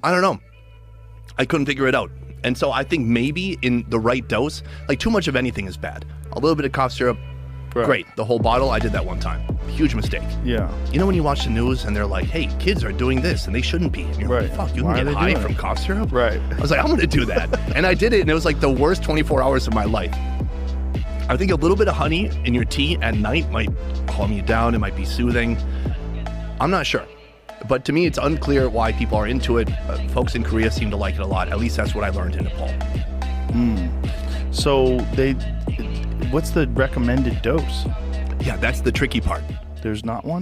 I don't know. I couldn't figure it out. And so I think maybe in the right dose, like too much of anything is bad. A little bit of cough syrup, great. The whole bottle, I did that one time. Huge mistake. Yeah. You know when you watch the news and they're like, hey, kids are doing this and they shouldn't be. And you're like, fuck, you can get high from cough syrup? Right. I was like, I'm going to do that. And I did it, and it was like the worst 24 hours of my life. I think a little bit of honey in your tea at night might calm you down. It might be soothing. I'm not sure. But to me, it's unclear why people are into it. Folks in Korea seem to like it a lot. At least that's what I learned in Nepal. So what's the recommended dose? Yeah, that's the tricky part. There's not one?